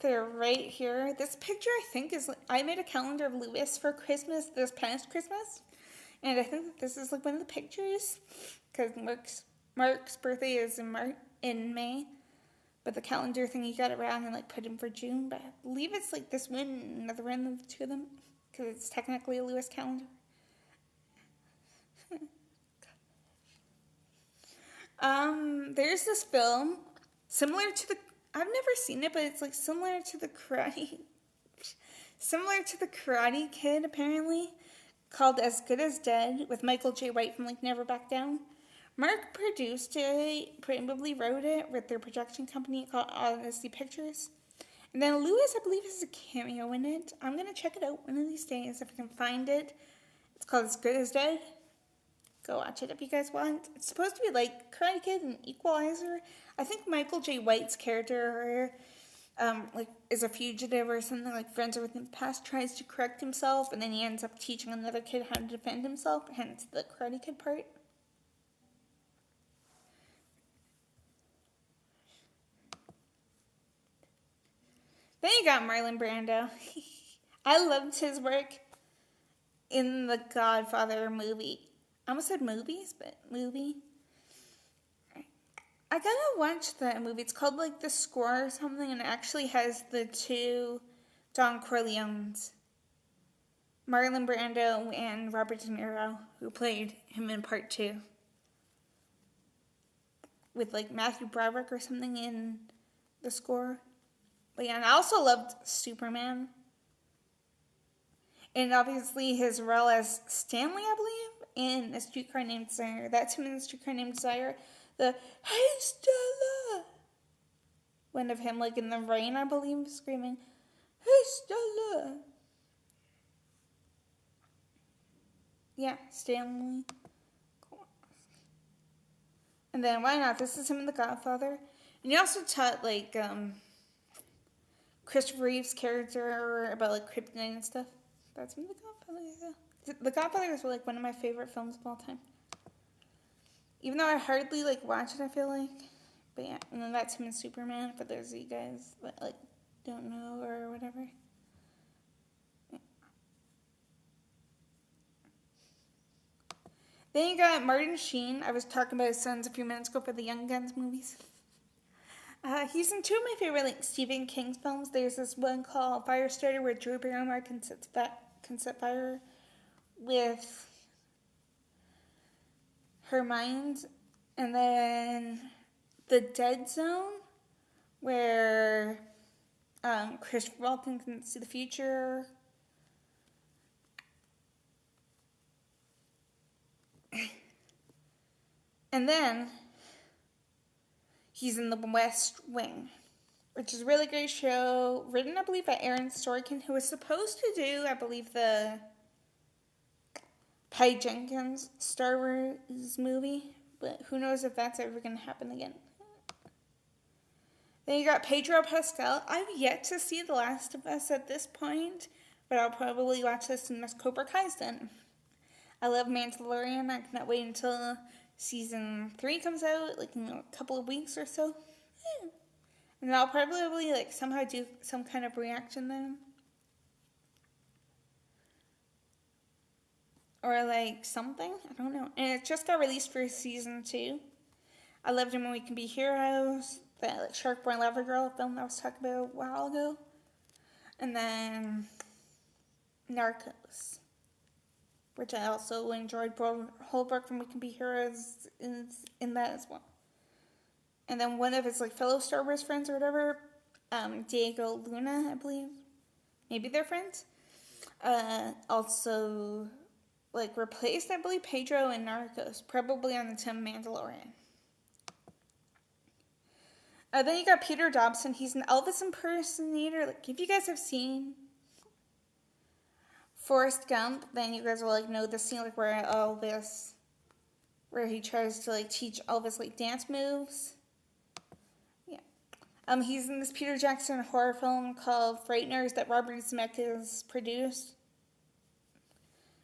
S1: they're right here. This picture, I think, is like, I made a calendar of Louis for Christmas this past Christmas, and I think that this is like one of the pictures because Mark's birthday is in May, but the calendar thing he got around and like put him for June. But I believe it's like this one, another one of the two of them, because it's technically a Louis calendar. There's this film similar to I've never seen it, but it's like similar to the Karate Kid apparently, called As Good as Dead with Michael J. White from like Never Back Down. Mark produced it, probably wrote it with their production company called Odyssey Pictures. And then Lewis, I believe, has a cameo in it. I'm gonna check it out one of these days if I can find it. It's called As Good as Dead. Go watch it if you guys want. It's supposed to be like Karate Kid and Equalizer. I think Michael J. White's character, like is a fugitive or something. Like friends with him past, tries to correct himself, and then he ends up teaching another kid how to defend himself. Hence the Karate Kid part. Then you got Marlon Brando. I loved his work in the Godfather movie. I almost said movies, but movie. I gotta watch that movie. It's called like The Score or something, and it actually has the two Don Corleones, Marlon Brando and Robert De Niro, who played him in part 2. With like Matthew Broderick or something in The Score. But yeah, and I also loved Superman. And obviously his role as Stanley, I believe, in A Streetcar Named Desire. That's him in A Streetcar Named Desire. The "Hey Stella!" One of him, like in the rain, I believe, screaming, "Hey Stella!" Yeah, Stanley. And then why not? This is him in The Godfather. And he also taught like Christopher Reeve's character about like kryptonite and stuff. That's in The Godfather. Yeah. The Godfather is like one of my favorite films of all time. Even though I hardly like watch it, I feel like. But yeah, and then that's him in Superman for those of you guys that like don't know or whatever. Then you got Martin Sheen. I was talking about his sons a few minutes ago for the Young Guns movies. He's in two of my favorite like Stephen King films. There's this one called Firestarter where Drew Barrymore can set fire with her mind, and then The Dead Zone where Christopher Walken can see the future. And then he's in The West Wing, which is a really great show, written, I believe, by Aaron Sorkin, who was supposed to do, I believe, the Patty Jenkins Star Wars movie, but who knows if that's ever going to happen again. Then you got Pedro Pascal. I've yet to see The Last of Us at this point, but I'll probably watch this as Cobra Kai's done. I love Mandalorian. I cannot wait until season 3 comes out, like in a couple of weeks or so. Yeah. And I'll probably like somehow do some kind of reaction then. Or like something. I don't know. And it just got released for season 2. I loved it when We Can Be Heroes. That like Shark Boy Lover Girl film I was talking about a while ago. And then Narcos, which I also enjoyed. Holbrook from We Can Be Heroes in that as well. And then one of his like fellow Star Wars friends or whatever, Diego Luna, I believe. Maybe they're friends. Also like replaced, I believe, Pedro in Narcos, probably on the Tim Mandalorian. Then you got Peter Dobson. He's an Elvis impersonator. Like, if you guys have seen Forrest Gump, then you guys will like know the scene like where he tries to like teach Elvis like dance moves. Yeah. He's in this Peter Jackson horror film called Frighteners that Robert Zemeckis produced.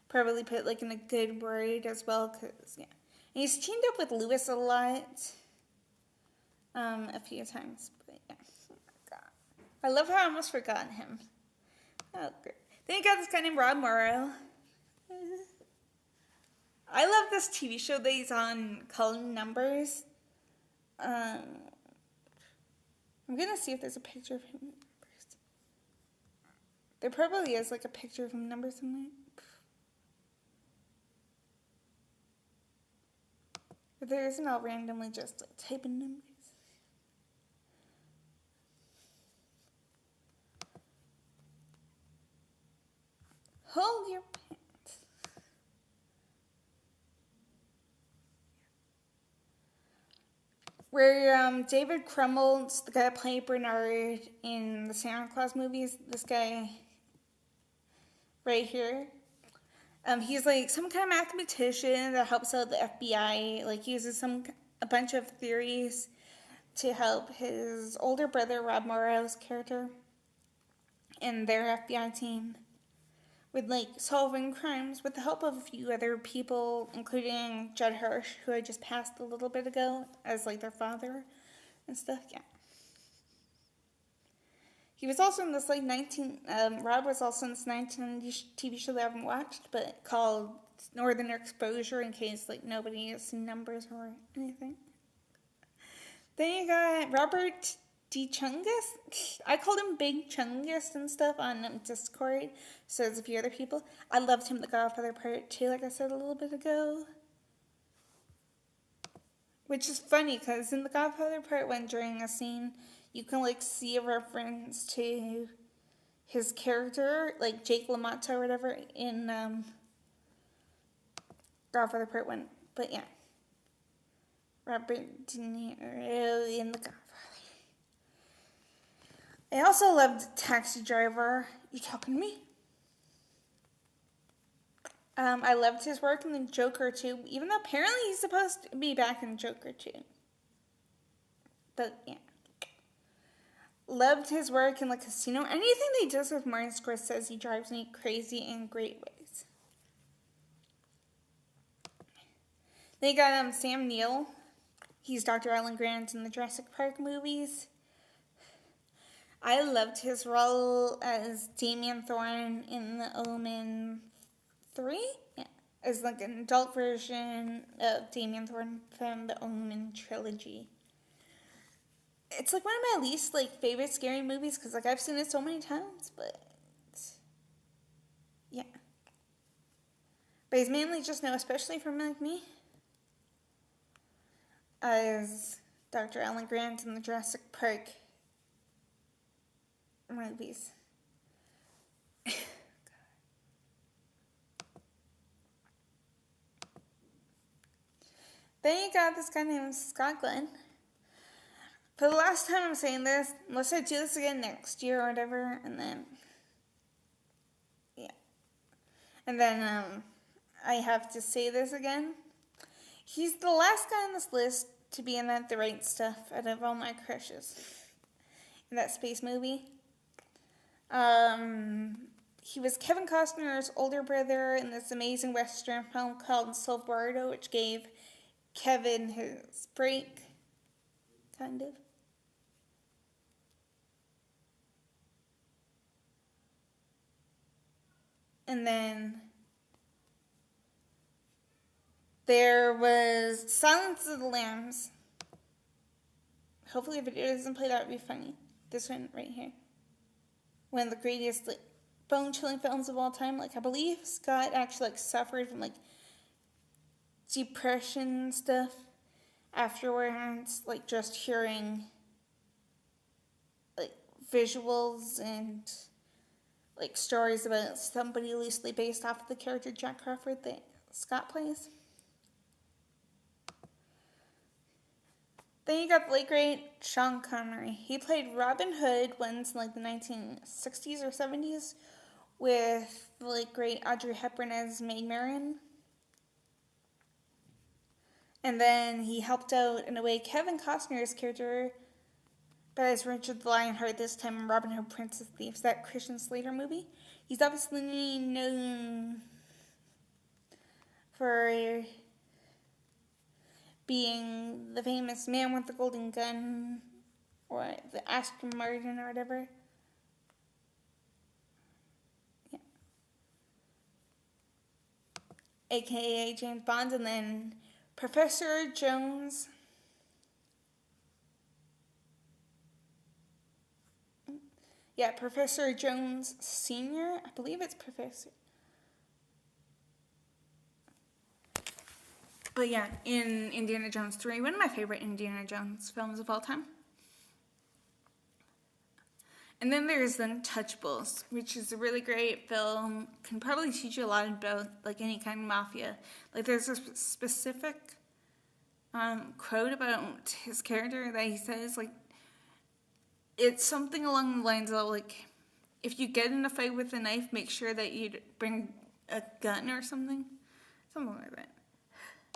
S1: Probably put like in a good word as well, cause yeah. And he's teamed up with Lewis a lot. A few times, but yeah. Oh my god. I love how I almost forgot him. Oh, great. Then you got this guy named Rob Morrow. I love this TV show that he's on called Numbers. I'm gonna see if there's a picture of him in Numbers. There probably is like a picture of him in Numbers somewhere. If there isn't, I'll randomly just like type in Numbers. Hold your pants. Where David Krumholtz, the guy that played Bernard in the Santa Claus movies, this guy right here, he's like some kind of mathematician that helps out the FBI. Like uses a bunch of theories to help his older brother Rob Morrow's character and their FBI team with like solving crimes with the help of a few other people, including Judd Hirsch, who I just passed a little bit ago as like their father and stuff. Yeah. He was also in this like Rob was also in this 1990s TV show that I haven't watched, but called Northern Exposure, in case like nobody has seen Numbers or anything. Then you got Robert D. Chungus. I called him Big Chungus and stuff on Discord. So there's a few other people. I loved him in The Godfather Part 2, like I said a little bit ago. Which is funny, because in The Godfather Part 1, during a scene, you can like see a reference to his character, like Jake LaMotta or whatever, in Godfather Part 1. But yeah. Robert De Niro in The Godfather. I also loved Taxi Driver. You talking to me? I loved his work in the Joker 2, even though apparently he's supposed to be back in Joker 2. But yeah. Loved his work in the Casino. Anything that he does with Martin Scorsese drives me crazy in great ways. Then you got Sam Neill. He's Dr. Alan Grant in the Jurassic Park movies. I loved his role as Damien Thorne in The Omen 3. Yeah. As like an adult version of Damien Thorne from the Omen trilogy. It's like one of my least like favorite scary movies because like I've seen it so many times, but yeah. But he's mainly just known, especially from like me, as Dr. Alan Grant in the Jurassic Park movies. Then you got this guy named Scott Glenn. For the last time I'm saying this, unless I do this again next year or whatever, and then, yeah. And then, I have to say this again. He's the last guy on this list to be in The Right Stuff out of all my crushes in that space movie. He was Kevin Costner's older brother in this amazing Western film called Silverado, which gave Kevin his break, kind of. And then there was Silence of the Lambs. Hopefully the video doesn't play, that would be funny. This one right here. One of the greatest like bone-chilling films of all time. Like I believe Scott actually like suffered from like depression stuff afterwards, like just hearing like visuals and like stories about somebody loosely based off of the character Jack Crawford that Scott plays. Then you got the late great Sean Connery. He played Robin Hood once in like the 1960s or 70s with the late great Audrey Hepburn as Maid Marian. And then he helped out in a way Kevin Costner's character, but as Richard the Lionheart this time in Robin Hood Prince of Thieves, that Christian Slater movie. He's obviously known for being the famous man with the golden gun, or the Aston Martin or whatever. Yeah. AKA James Bond, and then Professor Jones. Yeah, Professor Jones Sr. I believe it's Professor. But yeah, in Indiana Jones 3, one of my favorite Indiana Jones films of all time. And then there's The Untouchables, which is a really great film. Can probably teach you a lot about like any kind of mafia. Like there's a specific quote about his character that he says, like, it's something along the lines of like, if you get in a fight with a knife, make sure that you bring a gun or something like that.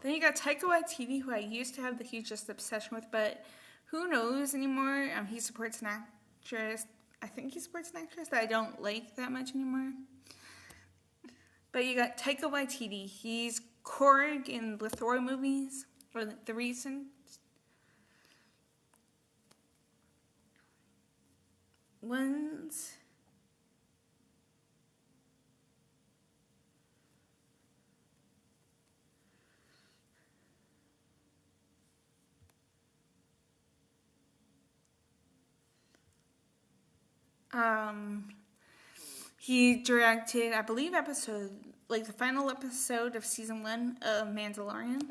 S1: Then you got Taika Waititi, who I used to have the hugest obsession with, but who knows anymore? He supports an actress. I think he supports an actress that I don't like that much anymore. But you got Taika Waititi. He's Korg in the Thor movies, or the recent ones. He directed, I believe, the final episode of season 1 of Mandalorian.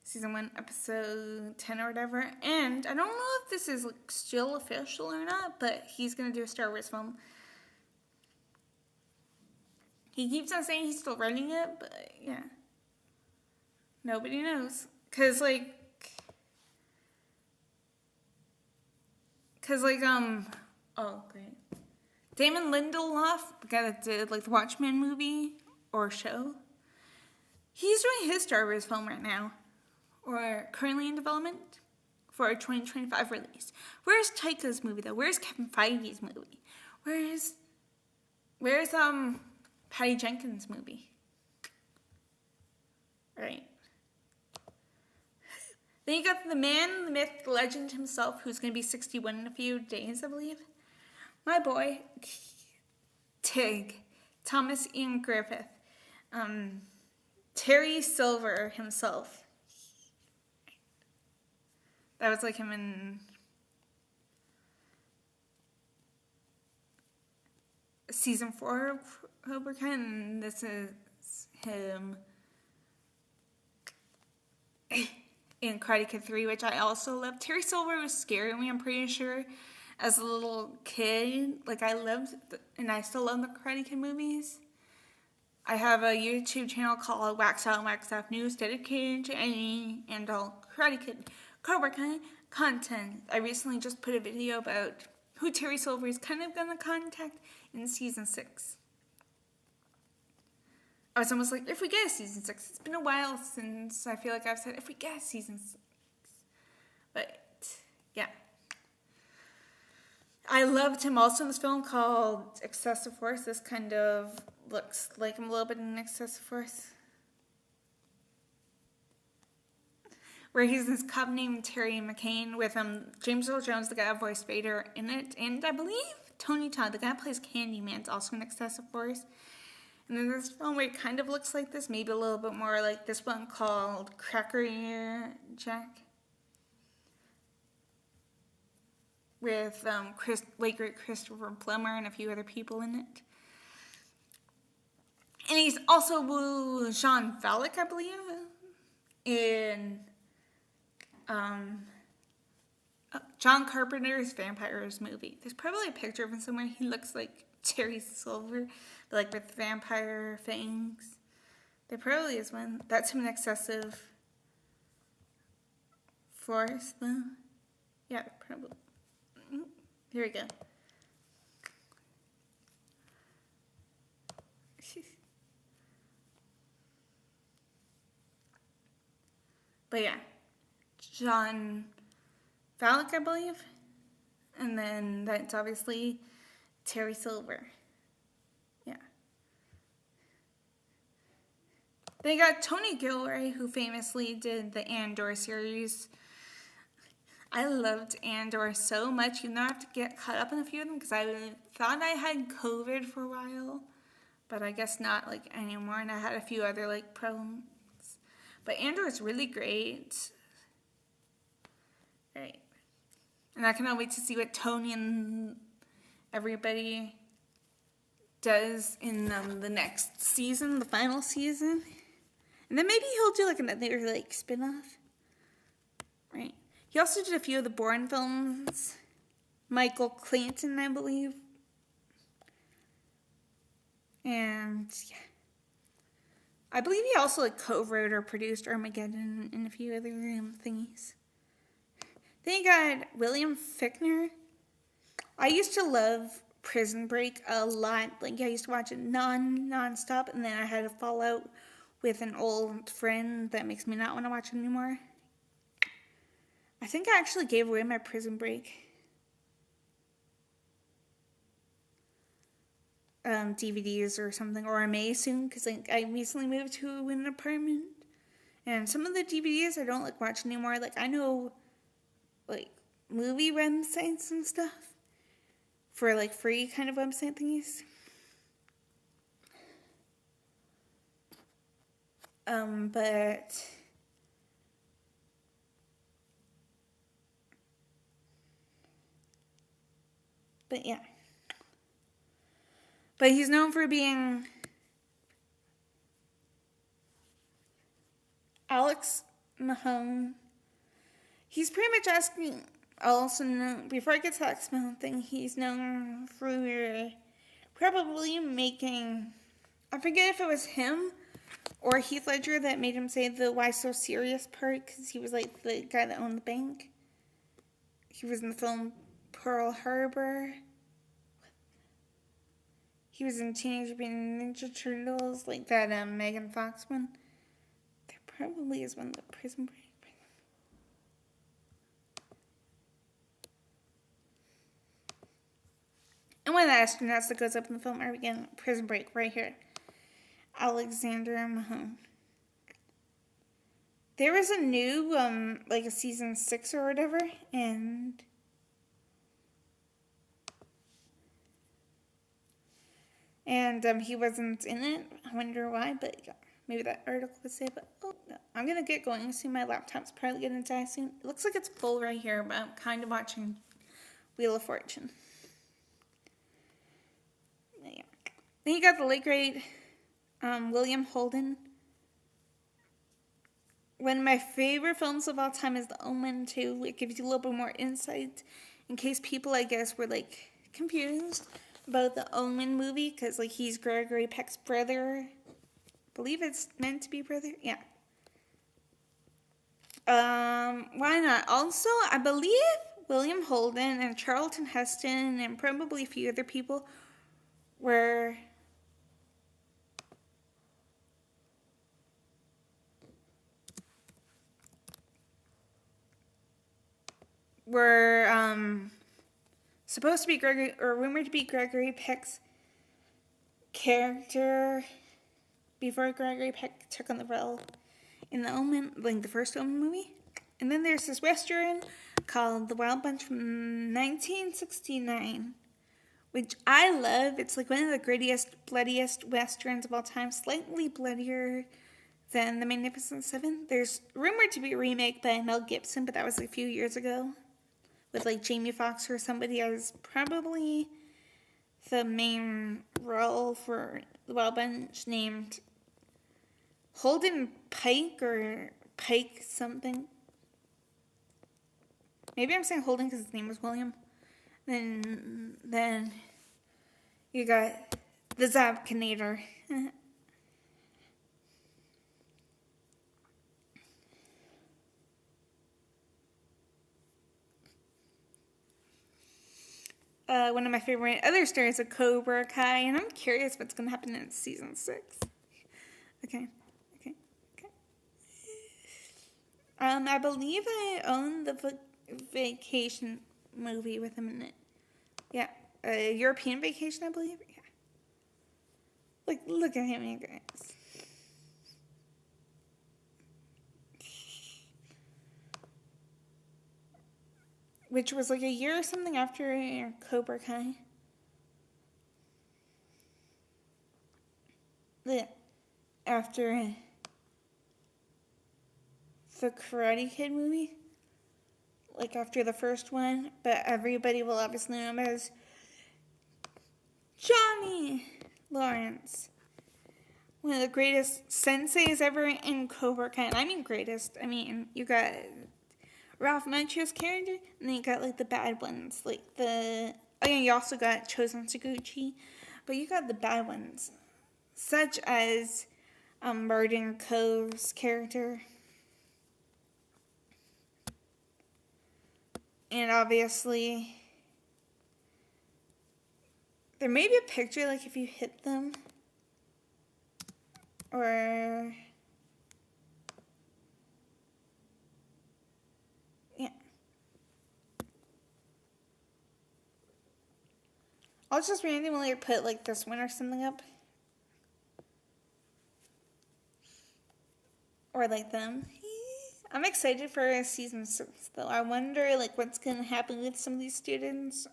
S1: Season 1, episode 10 or whatever. And I don't know if this is like still official or not, but he's going to do a Star Wars film. He keeps on saying he's still writing it, but yeah. Nobody knows. Cause oh, great. Damon Lindelof, the guy that did like the Watchmen movie or show, he's doing his Star Wars film right now, or currently in development for a 2025 release. Where's Taika's movie though? Where's Kevin Feige's movie? Where's Patty Jenkins' movie? Right. Then you got the man, the myth, the legend himself, who's going to be 61 in a few days, I believe. my boy, Tig, Thomas Ian Griffith, Terry Silver himself. That was like him in season 4 of Cobra Kai, and this is him in Karate Kid 3, which I also love. Terry Silver was scaring me, I'm pretty sure, as a little kid. Like, I loved, and I still love the Karate Kid movies. I have a YouTube channel called Wax Out and Wax Off News dedicated to any and all Karate Kid Cobra Kai content. I recently just put a video about who Terry Silver is kind of going to contact in season 6. I was almost like, if we get a season 6. It's been a while since I feel like I've said, if we get a season 6. But, yeah. I loved him also in this film called Excessive Force. This kind of looks like him a little bit in Excessive Force, where he's this cop named Terry McCain with James Earl Jones, the guy who voiced Vader, in it. And I believe Tony Todd, the guy who plays Candyman, is also in Excessive Force. And then this film where it kind of looks like this, maybe a little bit more like this one called Cracker Jack, with late great Christopher Plummer and a few other people in it. And he's also Sean Falk, I believe, in John Carpenter's Vampires movie. There's probably a picture of him somewhere. He looks like Terry Silver, but like with vampire fangs. There probably is one. That's him in Excessive Force, though. Yeah, probably. Here we go. But yeah, John Falk, I believe. And then that's obviously Terry Silver. Yeah. They got Tony Gilroy, who famously did the Andor series. I loved Andor so much. You know, I have to get caught up on a few of them because I thought I had COVID for a while, but I guess not like anymore. And I had a few other like problems. But Andor is really great. Right. And I cannot wait to see what Tony and everybody does in the next season, the final season. And then maybe he'll do like another like spin-off. Right. He also did a few of the Bourne films. Michael Clanton, I believe. And yeah. I believe he also like co-wrote or produced Armageddon and a few other thingies. Then you got William Fichtner. I used to love Prison Break a lot. Like, I used to watch it non-stop, and then I had a fallout with an old friend that makes me not want to watch it anymore. I think I actually gave away my Prison Break DVDs or something, or I may soon, because like I recently moved to an apartment, and some of the DVDs I don't like watch anymore. Like, I know like movie websites and stuff for like free kind of website thingies. But yeah. But he's known for being Alex Mahone. He's pretty much asking, also known, before I get to the Alex Mahone thing, he's known for probably making, I forget if it was him or Heath Ledger that made him say the "why so serious" part, because he was like the guy that owned the bank. He was in the film Pearl Harbor. He was in Teenage Mutant Ninja Turtles, like that Megan Fox one. There probably is one, the Prison Break. And one of the astronauts that goes up in the film Armageddon, Prison Break, right here. Alexander Mahone. There was a new, like a season 6 or whatever, and And he wasn't in it. I wonder why, but yeah, maybe that article would say. But oh no, I'm gonna get going. See, my laptop's probably gonna die soon. It looks like it's full right here, but I'm kind of watching Wheel of Fortune. Yeah. Then you got the late great William Holden. One of my favorite films of all time is The Omen 2. It gives you a little bit more insight in case people, I guess, were like confused about the Omen movie, because like he's Gregory Peck's brother. I believe it's meant to be brother. Yeah. Why not? Also, I believe William Holden and Charlton Heston and probably a few other people were supposed to be Gregory, or rumored to be Gregory Peck's character before Gregory Peck took on the role in the Omen, like the first Omen movie. And then there's this Western called The Wild Bunch from 1969, which I love. It's like one of the grittiest, bloodiest Westerns of all time, slightly bloodier than The Magnificent Seven. There's rumored to be a remake by Mel Gibson, but that was like a few years ago, with like Jamie Foxx or somebody as probably the main role for The Wild Bunch, named Holden Pike or Pike something. Maybe I'm saying Holden because his name was William. Then you got the Zabkinator. One of my favorite other stories of Cobra Kai, and I'm curious what's going to happen in season 6. Okay. I believe I own the Vacation movie with him in it. Yeah, European Vacation, I believe. Yeah. Like, look at him, you guys. Which was like a year or something after Cobra Kai. After the Karate Kid movie. Like after the first one. But everybody will obviously know him as Johnny Lawrence. One of the greatest senseis ever in Cobra Kai. And I mean greatest. I mean, you got Ralph Macchio's character, and then you got like the bad ones, like you also got Chosen Saguchi, but you got the bad ones, such as Martin Cove's character, and obviously there may be a picture, like if you hit them, or I'll just randomly put like this one or something up. Or like them. I'm excited for season 6 though. I wonder like what's going to happen with some of these students.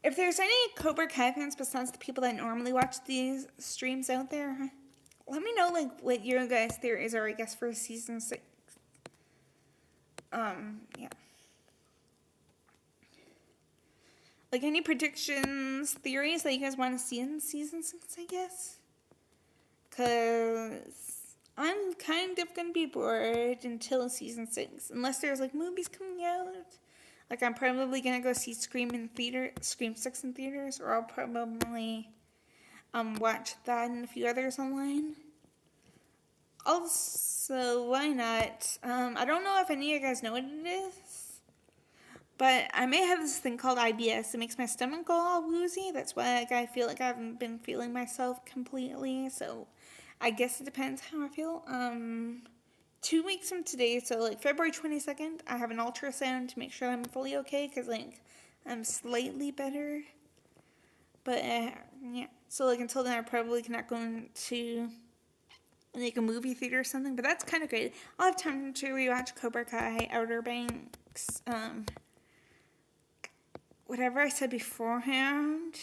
S1: If there's any Cobra Kai fans besides the people that normally watch these streams out there, let me know like what your guys' theories are, I guess, for season 6. Yeah. Like any predictions, theories that you guys want to see in season 6, I guess? Because I'm kind of going to be bored until season 6. Unless there's like movies coming out. Like I'm probably going to go see Scream 6 in theaters. Or I'll probably watch that and a few others online. Also, why not? I don't know if any of you guys know what it is. But I may have this thing called IBS. It makes my stomach go all woozy. That's why I feel like I haven't been feeling myself completely. So I guess it depends how I feel. 2 weeks from today, so like February 22nd, I have an ultrasound to make sure I'm fully okay. Because like I'm slightly better. But yeah. So like until then, I probably cannot go into like a movie theater or something. But that's kind of great. I'll have time to rewatch Cobra Kai, Outer Banks, whatever I said beforehand.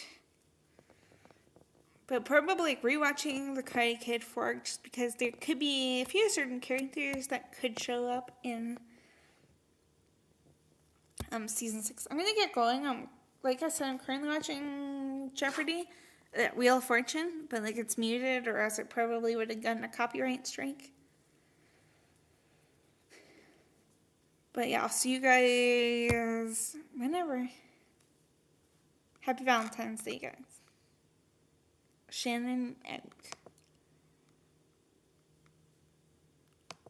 S1: But probably like rewatching The Karate Kid 4 just because there could be a few certain characters that could show up in season 6. I'm gonna get going. Like I said, I'm currently watching Jeopardy, Wheel of Fortune, but like it's muted, or else it probably would have gotten a copyright strike. But yeah, I'll see you guys whenever. Happy Valentine's Day, guys. Shannon out.